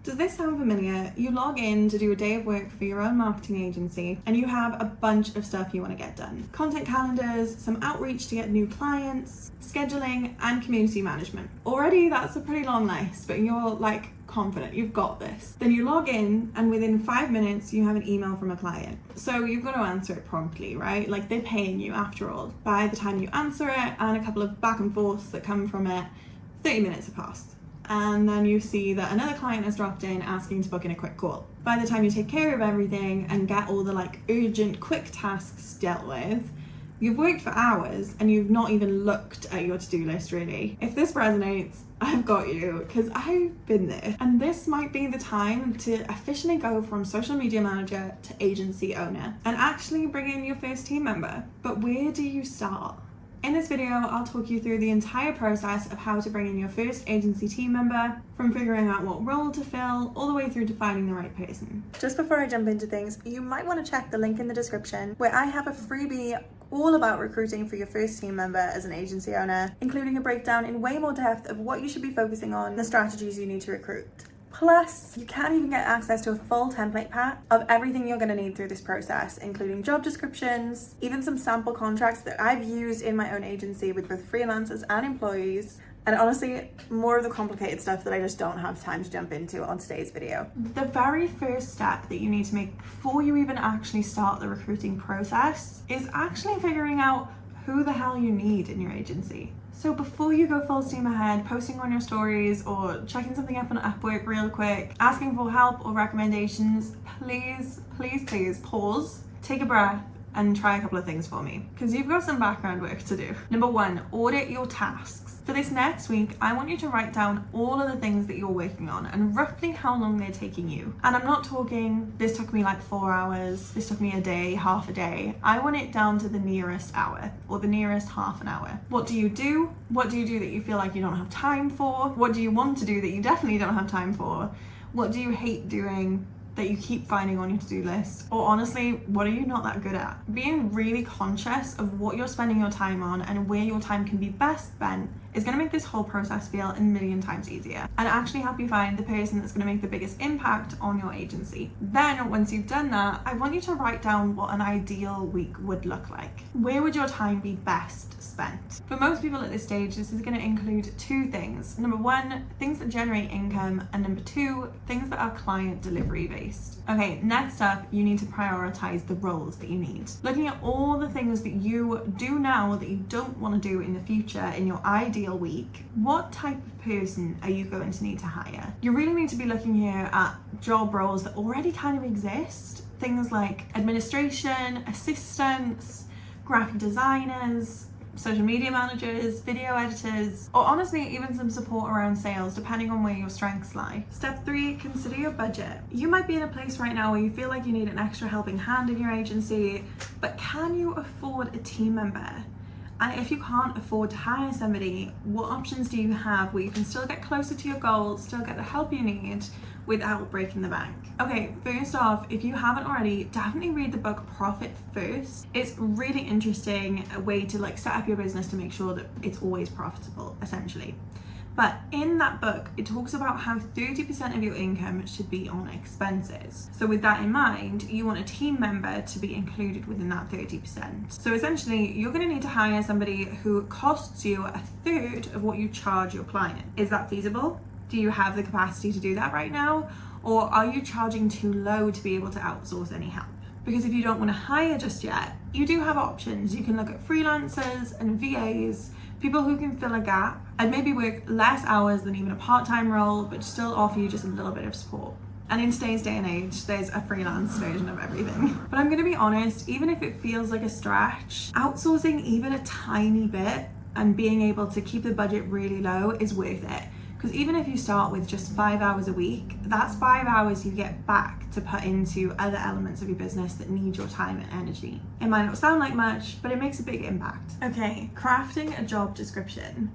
Does this sound familiar? You log in to do a day of work for your own marketing agency and you have a bunch of stuff you want to get done. Content calendars, some outreach to get new clients, scheduling, and community management. Already that's a pretty long list, but you're like confident, you've got this. Then you log in and within 5 minutes you have an email from a client. So you've got to answer it promptly, right? Like they're paying you after all. By the time you answer it and a couple of back and forths that come from it, 30 minutes have passed. And then you see that another client has dropped in asking to book in a quick call. By the time you take care of everything and get all the like urgent quick tasks dealt with, you've worked for hours and you've not even looked at your to-do list really. If this resonates, I've got you, because I've been there. And this might be the time to officially go from social media manager to agency owner and actually bring in your first team member. But where do you start? In this video, I'll talk you through the entire process of how to bring in your first agency team member, from figuring out what role to fill, all the way through to finding the right person. Just before I jump into things, you might want to check the link in the description where I have a freebie all about recruiting for your first team member as an agency owner, including a breakdown in way more depth of what you should be focusing on, the strategies you need to recruit. Plus, you can even get access to a full template pack of everything you're going to need through this process, including job descriptions, even some sample contracts that I've used in my own agency with both freelancers and employees, and honestly, more of the complicated stuff that I just don't have time to jump into on today's video. The very first step that you need to make before you even actually start the recruiting process is actually figuring out who the hell you need in your agency. So before you go full steam ahead, posting on your stories or checking something up on Upwork real quick, asking for help or recommendations, please pause, take a breath, and try a couple of things for me, because you've got some background work to do. Number one, audit your tasks. For this next week, I want you to write down all of the things that you're working on and roughly how long they're taking you. And I'm not talking, this took me like 4 hours, this took me a day, half a day. I want it down to the nearest hour or the nearest half an hour. What do you do? What do you do that you feel like you don't have time for? What do you want to do that you definitely don't have time for? What do you hate doing that you keep finding on your to-do list? Or honestly, what are you not that good at? Being really conscious of what you're spending your time on and where your time can be best spent is going to make this whole process feel a million times easier and actually help you find the person that's going to make the biggest impact on your agency. Then once you've done that, I want you to write down what an ideal week would look like. Where would your time be best spent? For most people at this stage, this is going to include two things. Number one, things that generate income, and number two, things that are client delivery based. Okay, next up, you need to prioritize the roles that you need. Looking at all the things that you do now that you don't want to do in the future in your ideal week, what type of person are you going to need to hire? You really need to be looking here at job roles that already kind of exist. Things like administration, assistants, graphic designers, social media managers, video editors, or honestly even some support around sales, depending on where your strengths lie. Step 3, consider your budget. You might be in a place right now where you feel like you need an extra helping hand in your agency, but can you afford a team member? And if you can't afford to hire somebody, what options do you have where you can still get closer to your goals, still get the help you need without breaking the bank? Okay, first off, if you haven't already, definitely read the book Profit First. It's really interesting, a way to like set up your business to make sure that it's always profitable, essentially. But in that book, it talks about how 30% of your income should be on expenses. So with that in mind, you want a team member to be included within that 30%. So essentially, you're going to need to hire somebody who costs you a third of what you charge your client. Is that feasible? Do you have the capacity to do that right now? Or are you charging too low to be able to outsource any help? Because if you don't want to hire just yet, you do have options. You can look at freelancers and VAs, people who can fill a gap and maybe work less hours than even a part-time role, but still offer you just a little bit of support. And in today's day and age, there's a freelance version of everything. But I'm gonna be honest, even if it feels like a stretch, outsourcing even a tiny bit and being able to keep the budget really low is worth it. Because even if you start with just 5 hours a week, that's 5 hours you get back to put into other elements of your business that need your time and energy. It might not sound like much, but it makes a big impact. Okay, crafting a job description.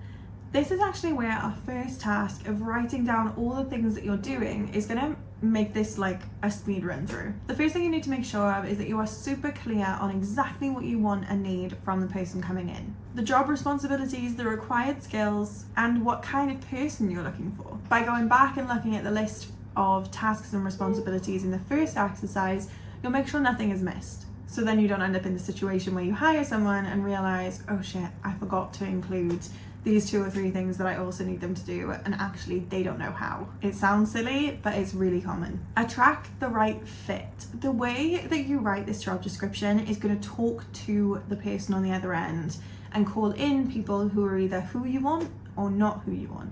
This is actually where our first task of writing down all the things that you're doing is gonna make this like a speed run through. The first thing you need to make sure of is that you are super clear on exactly what you want and need from the person coming in. The job responsibilities, the required skills, and what kind of person you're looking for. By going back and looking at the list of tasks and responsibilities in the first exercise, you'll make sure nothing is missed. So then you don't end up in the situation where you hire someone and realize, oh shit, I forgot to include these 2 or 3 things that I also need them to do, and actually they don't know how. It sounds silly, but it's really common. Attract the right fit. The way that you write this job description is going to talk to the person on the other end and call in people who are either who you want or not who you want.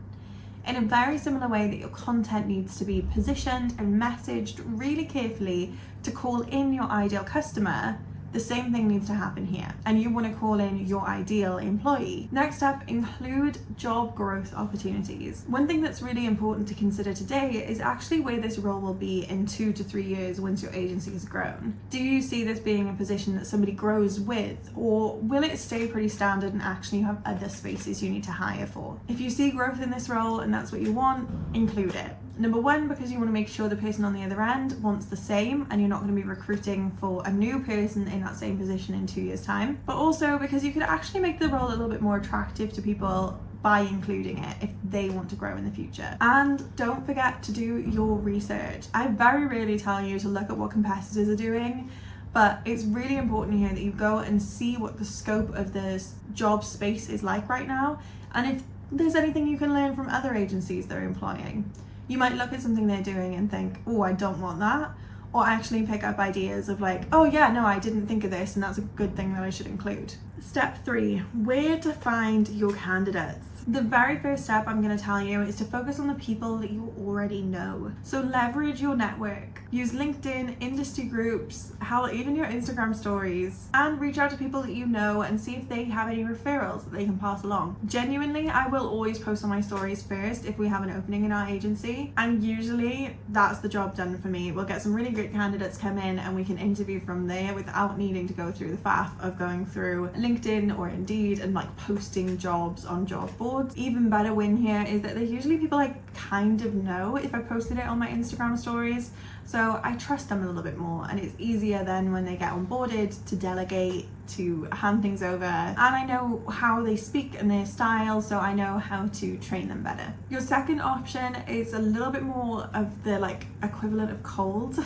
In a very similar way that your content needs to be positioned and messaged really carefully to call in your ideal customer, the same thing needs to happen here, and you want to call in your ideal employee. Next up, include job growth opportunities. One thing that's really important to consider today is actually where this role will be in 2 to 3 years once your agency has grown. Do you see this being a position that somebody grows with, or will it stay pretty standard and actually you have other spaces you need to hire for? If you see growth in this role and that's what you want, include it. Number one, because you want to make sure the person on the other end wants the same and you're not going to be recruiting for a new person in that same position in 2 years' time. But also because you could actually make the role a little bit more attractive to people by including it if they want to grow in the future. And don't forget to do your research. I very rarely tell you to look at what competitors are doing, but it's really important here that you go and see what the scope of this job space is like right now, and if there's anything you can learn from other agencies that are employing. You might look at something they're doing and think, oh, I don't want that, or actually pick up ideas of like, oh yeah, no, I didn't think of this and that's a good thing that I should include. Step 3, where to find your candidates. The very first step I'm going to tell you is to focus on the people that you already know. So leverage your network. Use LinkedIn, industry groups, hell, even your Instagram stories, and reach out to people that you know and see if they have any referrals that they can pass along. Genuinely, I will always post on my stories first if we have an opening in our agency, and usually that's the job done for me. We'll get some really great candidates come in and we can interview from there without needing to go through the faff of going through LinkedIn or Indeed and like posting jobs on job boards. Even better win here is that they're usually people I kind of know if I posted it on my Instagram stories, so I trust them a little bit more, and it's easier then when they get onboarded to delegate, to hand things over, and I know how they speak and their style, so I know how to train them better. Your second option is a little bit more of the like equivalent of cold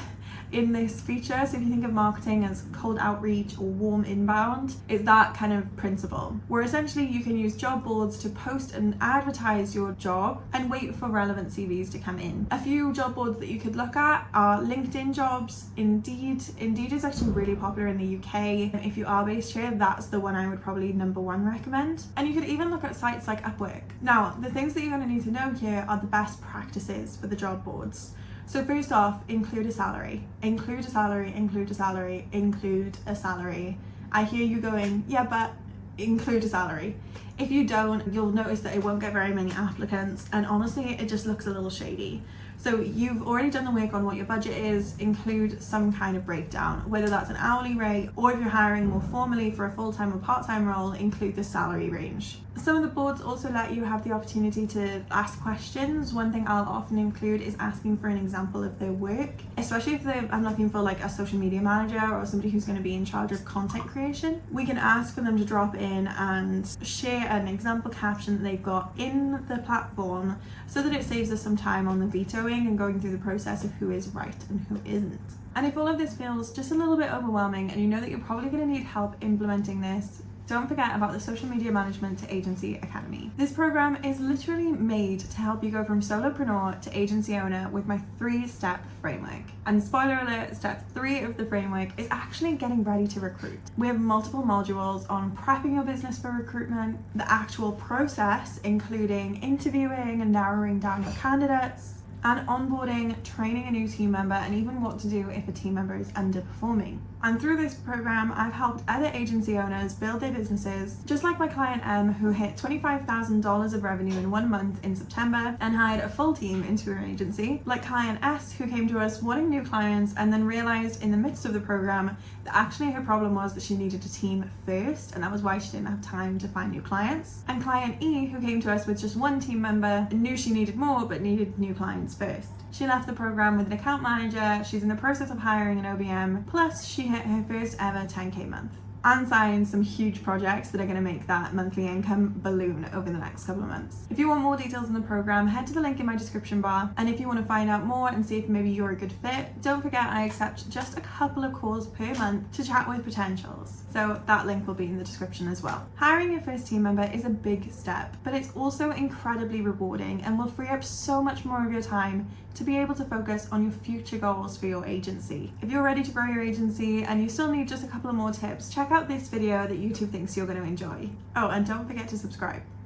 in this feature. So if you think of marketing as cold outreach or warm inbound, it's that kind of principle, where essentially you can use job boards to post and advertise your job and wait for relevant CVs to come in. A few job boards that you could look at are LinkedIn jobs, Indeed. Indeed is actually really popular in the UK. If you are based here, that's the one I would probably number 1 recommend. And you could even look at sites like Upwork. Now, the things that you're going to need to know here are the best practices for the job boards. So first off, include a salary. Include a salary, include a salary, include a salary. I hear you going, yeah, but include a salary. If you don't, you'll notice that it won't get very many applicants, and honestly, it just looks a little shady. So you've already done the work on what your budget is, include some kind of breakdown, whether that's an hourly rate, or if you're hiring more formally for a full-time or part-time role, include the salary range. Some of the boards also let you have the opportunity to ask questions. One thing I'll often include is asking for an example of their work, especially if I'm looking for like a social media manager or somebody who's going to be in charge of content creation. We can ask for them to drop in and share an example caption that they've got in the platform, so that it saves us some time on the vetoing and going through the process of who is right and who isn't. And if all of this feels just a little bit overwhelming and you know that you're probably going to need help implementing this, don't forget about the Social Media Management to Agency Academy. This program is literally made to help you go from solopreneur to agency owner with my 3-step framework. And spoiler alert, step 3 of the framework is actually getting ready to recruit. We have multiple modules on prepping your business for recruitment, the actual process, including interviewing and narrowing down your candidates, and onboarding, training a new team member, and even what to do if a team member is underperforming. And through this program, I've helped other agency owners build their businesses, just like my client M, who hit $25,000 of revenue in 1 month in September and hired a full team into her agency, like client S, who came to us wanting new clients and then realized in the midst of the program that actually her problem was that she needed a team first, and that was why she didn't have time to find new clients. And client E, who came to us with just 1 team member and knew she needed more but needed new clients first. She left the program with an account manager, she's in the process of hiring an OBM, plus she hit her first ever 10K month. and sign some huge projects that are going to make that monthly income balloon over the next couple of months. If you want more details on the program, head to the link in my description bar. And if you want to find out more and see if maybe you're a good fit, don't forget I accept just a couple of calls per month to chat with potentials. So that link will be in the description as well. Hiring your first team member is a big step, but it's also incredibly rewarding and will free up so much more of your time to be able to focus on your future goals for your agency. If you're ready to grow your agency and you still need just a couple of more tips, check out this video that YouTube thinks you're going to enjoy. Oh, and don't forget to subscribe.